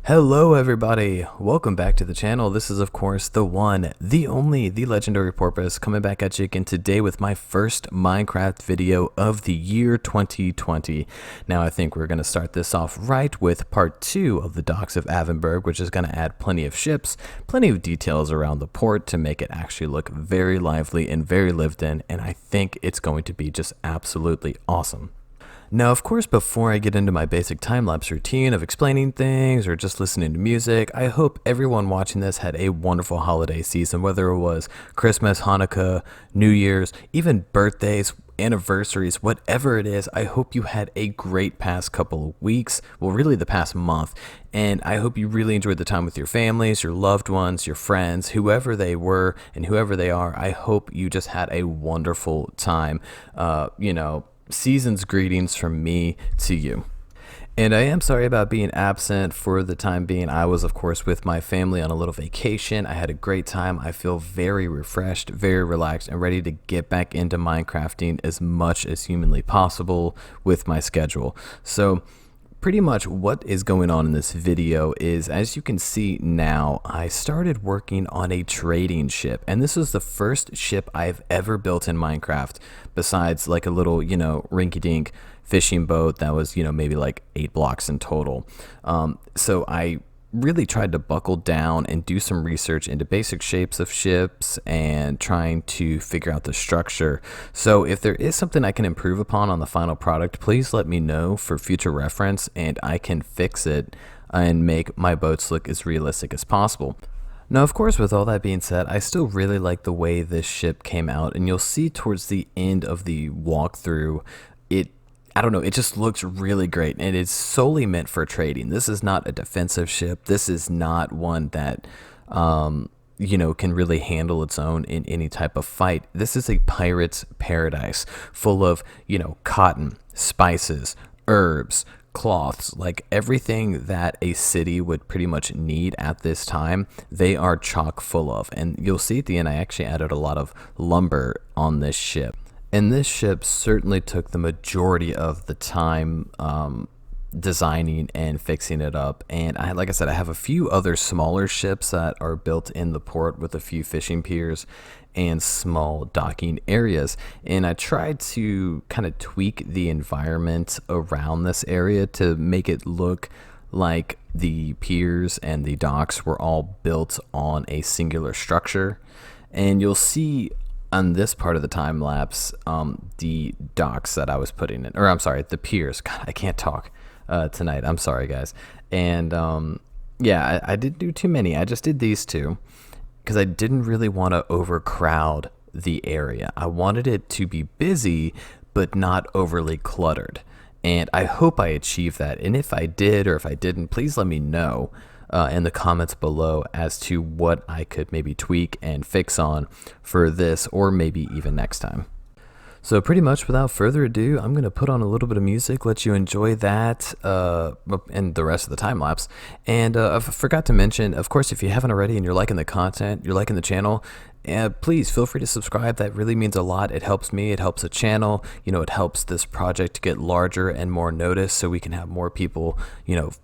Hello everybody, welcome back to the channel. This is of course the one, the only, the legendary Porpoise coming back at you again today with my first Minecraft video of the year 2020. Now I think we're going to start this off right with part 2 of the docks of Avenburg, which is going to add plenty of ships, plenty of details around the port to make it actually look very lively and very lived in, and I think it's going to be just absolutely awesome. Now, of course, before I get into my basic time-lapse routine of explaining things or just listening to music, I hope everyone watching this had a wonderful holiday season, whether it was Christmas, Hanukkah, New Year's, even birthdays, anniversaries, whatever it is. I hope you had a great past couple of weeks, well, really the past month, and I hope you really enjoyed the time with your families, your loved ones, your friends, whoever they were and whoever they are. I hope you just had a wonderful time, season's greetings from me to you. And I am sorry about being absent for the time being. I was, of course, with my family on a little vacation. I had a great time. I feel very refreshed, very relaxed, and ready to get back into Minecrafting as much as humanly possible with my schedule. So pretty much what is going on in this video is, as you can see now, I started working on a trading ship, and this is the first ship I've ever built in Minecraft, besides like a little, rinky-dink fishing boat that was, maybe like 8 blocks in total. So I really tried to buckle down and do some research into basic shapes of ships and trying to figure out the structure. So if there is something I can improve upon on the final product, please let me know for future reference and I can fix it and make my boats look as realistic as possible. Now, of course, with all that being said, I still really like the way this ship came out, and you'll see towards the end of the walkthrough, I don't know, it just looks really great, and it's solely meant for trading. This is not a defensive ship. This is not one that, can really handle its own in any type of fight. This is a pirate's paradise full of, cotton, spices, herbs, cloths, like everything that a city would pretty much need at this time, they are chock full of. And you'll see at the end, I actually added a lot of lumber on this ship. And this ship certainly took the majority of the time designing and fixing it up. And like I said, I have a few other smaller ships that are built in the port with a few fishing piers and small docking areas. And I tried to kind of tweak the environment around this area to make it look like the piers and the docks were all built on a singular structure. And you'll see on this part of the time lapse, the docks that I was putting in, or I'm sorry, the piers. God, I can't talk tonight. I'm sorry, guys. And yeah, I didn't do too many. I just did these two because I didn't really want to overcrowd the area. I wanted it to be busy, but not overly cluttered. And I hope I achieved that. And if I did, or if I didn't, please let me know in the comments below as to what I could maybe tweak and fix on for this, or maybe even next time. So pretty much without further ado, I'm going to put on a little bit of music, let you enjoy that and the rest of the time lapse. And I forgot to mention, of course, if you haven't already and you're liking the content, you're liking the channel, please feel free to subscribe. That really means a lot. It helps me. It helps the channel. It helps this project get larger and more noticed so we can have more people,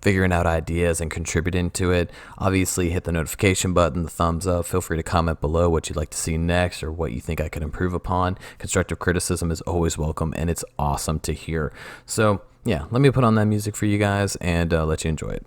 figuring out ideas and contributing to it. Obviously, hit the notification button, the thumbs up. Feel free to comment below what you'd like to see next or what you think I could improve upon. Constructive criticism is always welcome, and it's awesome to hear. So, yeah, let me put on that music for you guys and let you enjoy it.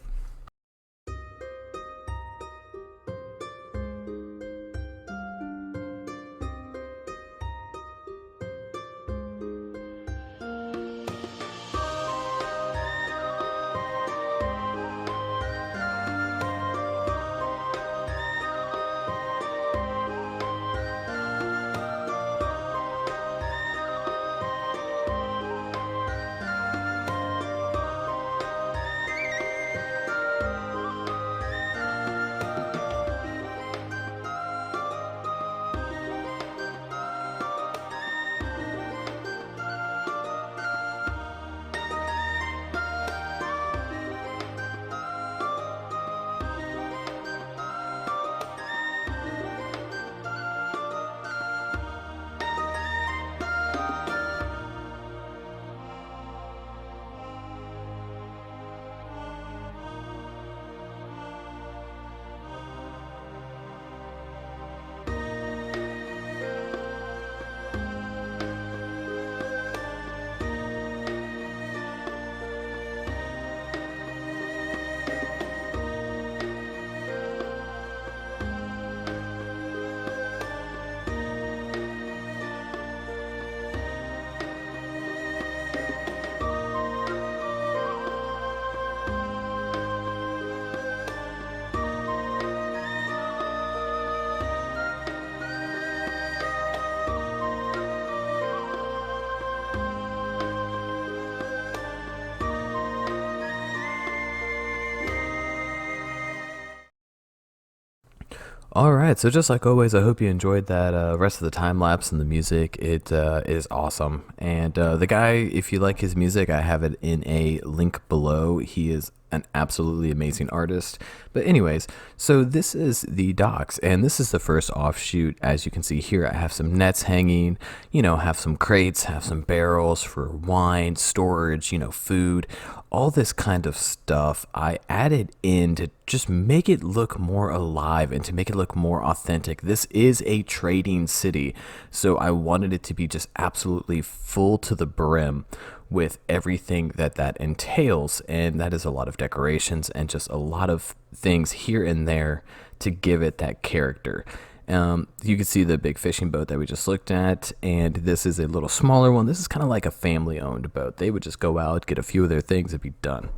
All right, so just like always, I hope you enjoyed that rest of the time lapse and the music. It is awesome, and the guy, if you like his music, I have it in a link below. He is an absolutely amazing artist. But anyways, so this is the docks, and this is the first offshoot. As you can see here, I have some nets hanging, have some crates, have some barrels for wine, storage, food, all this kind of stuff. I added in to just make it look more alive and to make it look more authentic. This is a trading city, so I wanted it to be just absolutely full to the brim with everything that entails, and that is a lot of decorations and just a lot of things here and there to give it that character. You can see the big fishing boat that we just looked at, and this is a little smaller one. This is kind of like a family-owned boat. They would just go out, get a few of their things, and be done.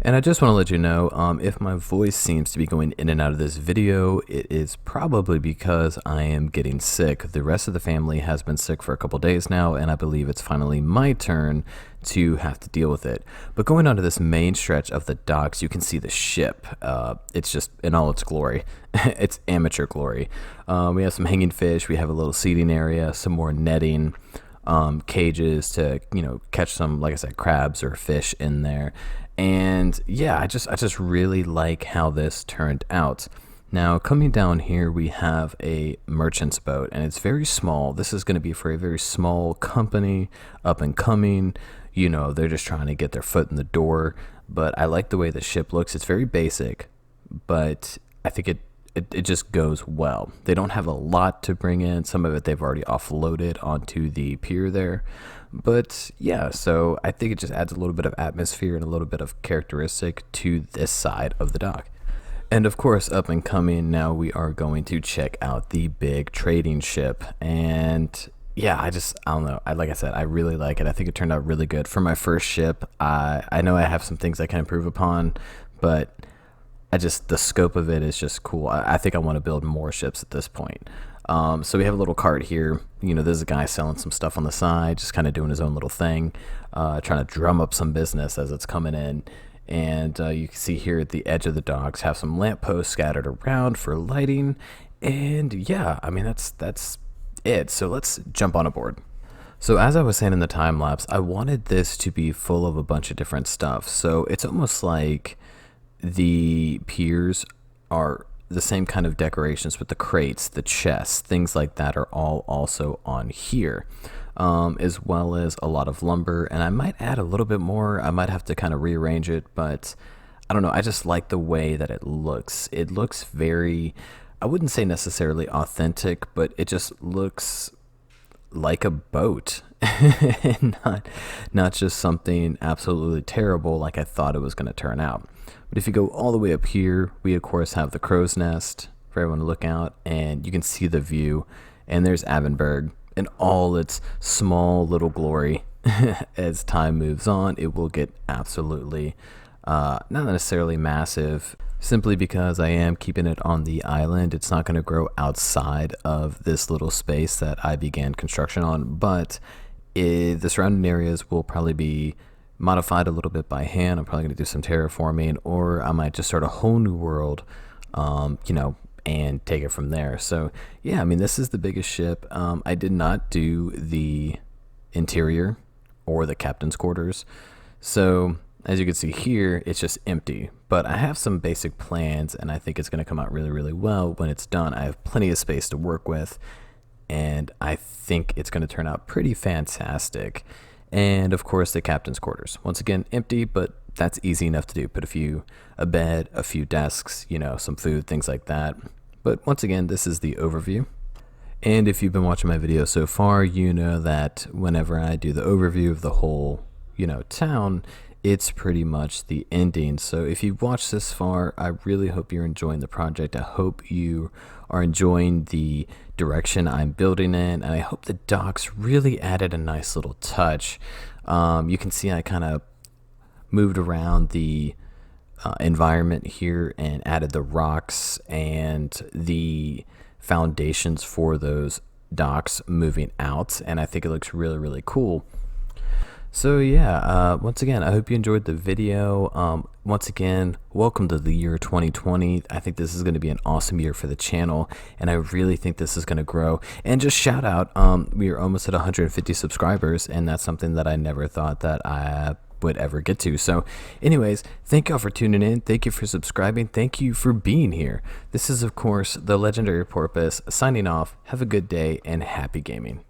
And I just want to let you know, if my voice seems to be going in and out of this video, it is probably because I am getting sick. The rest of the family has been sick for a couple days now, and I believe it's finally my turn to have to deal with it. But going on to this main stretch of the docks, you can see the ship. It's just in all its glory. It's amateur glory. We have some hanging fish. We have a little seating area, some more netting, cages to catch some, like I said, crabs or fish in there. And yeah, I just really like how this turned out. Now, coming down here, we have a merchant's boat, and it's very small. This is going to be for a very small company, up and coming. They're just trying to get their foot in the door. But I like the way the ship looks. It's very basic, but I think it just goes well. They don't have a lot to bring in. Some of it they've already offloaded onto the pier there. But yeah, so I think it just adds a little bit of atmosphere and a little bit of characteristic to this side of the dock. And of course, up and coming, now we are going to check out the big trading ship. And yeah, I don't know. Like I said, I really like it. I think it turned out really good. For my first ship, I know I have some things I can improve upon, but the scope of it is just cool. I think I want to build more ships at this point. So we have a little cart here. There's a guy selling some stuff on the side, just kind of doing his own little thing, trying to drum up some business as it's coming in. And you can see here at the edge of the docks have some lampposts scattered around for lighting. And yeah, I mean, that's it. So let's jump on aboard. So as I was saying in the time lapse, I wanted this to be full of a bunch of different stuff. So it's almost like the piers are the same kind of decorations with the crates, the chests, things like that are all also on here, as well as a lot of lumber. And I might add a little bit more. I might have to kind of rearrange it, but I don't know. I just like the way that it looks. It looks very, I wouldn't say necessarily authentic, but it just looks like a boat and not just something absolutely terrible like I thought it was going to turn out. But if you go all the way up here, we of course have the crow's nest for everyone to look out, and you can see the view. And there's Avenburg in all its small little glory. As time moves on, it will get absolutely not necessarily massive, simply because I am keeping it on the island. It's not going to grow outside of this little space that I began construction on, but the surrounding areas will probably be modified a little bit by hand. I'm probably going to do some terraforming, or I might just start a whole new world, and take it from there. So yeah, I mean, this is the biggest ship. I did not do the interior or the captain's quarters. So as you can see here, it's just empty, but I have some basic plans, and I think it's going to come out really, really well when it's done. I have plenty of space to work with, and I think it's going to turn out pretty fantastic. And of course, the captain's quarters, once again, empty, but that's easy enough to do. Put a bed, a few desks, some food, things like that. But once again, this is the overview. And if you've been watching my video so far, you know that whenever I do the overview of the whole, town, it's pretty much the ending. So if you've watched this far, I really hope you're enjoying the project. I hope you are enjoying the direction I'm building in, and I hope the docks really added a nice little touch. You can see I kind of moved around the environment here and added the rocks and the foundations for those docks moving out, and I think it looks really, really cool. So yeah, once again, I hope you enjoyed the video. Once again, welcome to the year 2020. I think this is going to be an awesome year for the channel, and I really think this is going to grow. And just shout out, we are almost at 150 subscribers, and that's something that I never thought that I would ever get to. So anyways, thank y'all for tuning in. Thank you for subscribing. Thank you for being here. This is, of course, the Legendary Porpoise signing off. Have a good day and happy gaming.